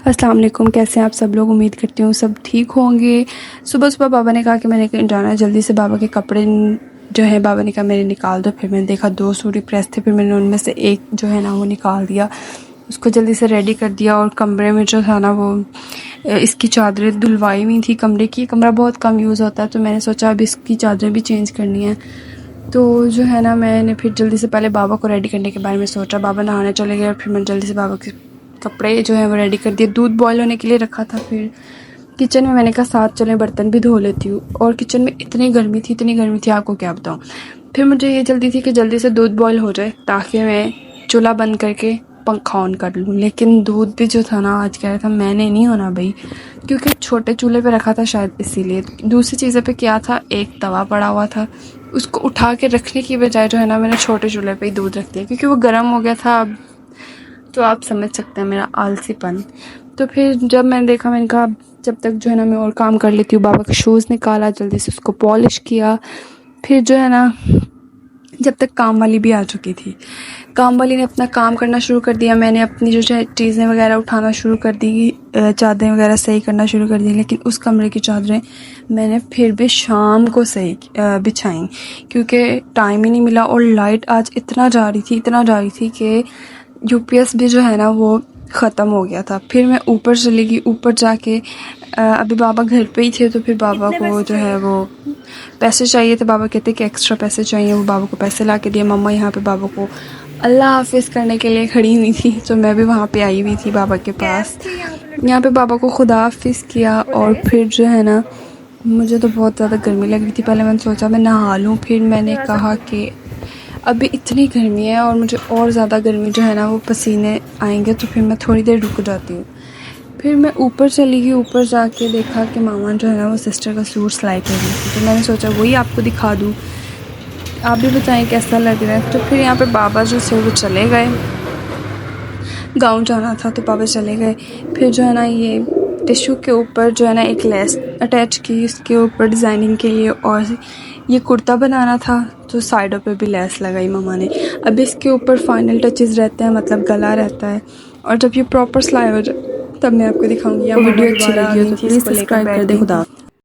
अस्सलाम वालेकुम, कैसे हैं आप सब लोग। उम्मीद करती हूँ सब ठीक होंगे। सुबह सुबह बाबा ने कहा कि मैंने कहीं जाना है, जल्दी से बाबा के कपड़े जो है बाबा ने कहा मेरे निकाल दो। फिर मैंने देखा 2 सूट प्रेस थे, फिर मैंने उनमें से एक जो है ना वो निकाल दिया, उसको जल्दी से रेडी कर दिया। और कमरे में जो था ना वो इसकी चादरें धुलवाई हुई थी कमरे की। कमरा बहुत कम यूज़ होता है तो मैंने सोचा अब इसकी चादरें भी चेंज करनी है। तो जो है ना मैंने फिर जल्दी से पहले बाबा को रेडी करने के बारे में सोचा। बाबा नहाने चले गए, फिर मैंने जल्दी से बाबा के कपड़े जो है वो रेडी कर दिए। दूध बॉयल होने के लिए रखा था। फिर किचन में मैंने कहा साथ चलें, बर्तन भी धो लेती हूँ। और किचन में इतनी गर्मी थी आपको क्या बताऊँ। फिर मुझे ये जल्दी थी कि जल्दी से दूध बॉयल हो जाए ताकि मैं चूल्हा बंद करके पंखा ऑन कर लूँ। लेकिन दूध भी जो था ना आज कह रहा था मैंने नहीं होना भाई, क्योंकि छोटे चूल्हे पे रखा था शायद इसीलिए। दूसरी चीज़ों पे क्या था, एक तवा पड़ा हुआ था, उसको उठा के रखने की बजाय जो है ना मैंने छोटे चूल्हे पे ही दूध रख दिया क्योंकि वो गर्म हो गया था। अब तो आप समझ सकते हैं मेरा आलसीपन। तो फिर जब मैंने देखा मैंने कहा जब तक जो है ना मैं और काम कर लेती हूँ। बाबा का शूज़ निकाला, जल्दी से उसको पॉलिश किया। फिर जो है ना जब तक काम वाली भी आ चुकी थी, काम वाली ने अपना काम करना शुरू कर दिया। मैंने अपनी जो है चीज़ें वगैरह उठाना शुरू कर दी, चादरें वगैरह सही करना शुरू कर दी। लेकिन उस कमरे की चादरें मैंने फिर भी शाम को सही बिछाई क्योंकि टाइम ही नहीं मिला। और लाइट आज इतना जा रही थी कि यूपीएस भी जो है ना वो ख़त्म हो गया था। फिर मैं ऊपर चली गई। ऊपर जाके अभी बाबा घर पे ही थे तो फिर बाबा को जो है वो पैसे चाहिए थे। बाबा कहते कि एक्स्ट्रा पैसे चाहिए, वो बाबा को पैसे ला के दिए। मम्मा यहाँ पे बाबा को अल्लाह हाफिज़ करने के लिए खड़ी हुई थी तो मैं भी वहाँ पे आई हुई थी बाबा के पास। यहाँ पे बाबा को खुदा हाफिज़ किया। और फिर जो है ना मुझे तो बहुत ज़्यादा गर्मी लग रही थी। पहले मैंने सोचा मैं नहा लूँ, फिर मैंने कहा कि अभी इतनी गर्मी है और मुझे और ज़्यादा गर्मी जो है ना वो पसीने आएंगे, तो फिर मैं थोड़ी देर रुक जाती हूँ। फिर मैं ऊपर चली गई। ऊपर जाके देखा कि मामा जो है ना वो सिस्टर का सूट सिलाई कर रही थी, तो मैंने सोचा वही आपको दिखा दूँ, आप भी बताएं कैसा लग रहा है। तो फिर यहाँ पे बाबा जो थे वो चले गए, गाँव जाना था तो बाबा चले गए। फिर जो है ना ये टिश्यू के ऊपर जो है ना एक लेस अटैच की इसके ऊपर डिज़ाइनिंग के लिए, और ये कुर्ता बनाना था तो साइडों पे भी लेस लगाई मम्मा ने। अब इसके ऊपर फाइनल टचेस रहते हैं, मतलब गला रहता है। और जब ये प्रॉपर सिलाई हो जाए तब मैं आपको दिखाऊंगी। वीडियो अच्छी लगी हो तो प्लीज़ सब्सक्राइब कर दें। खुदा।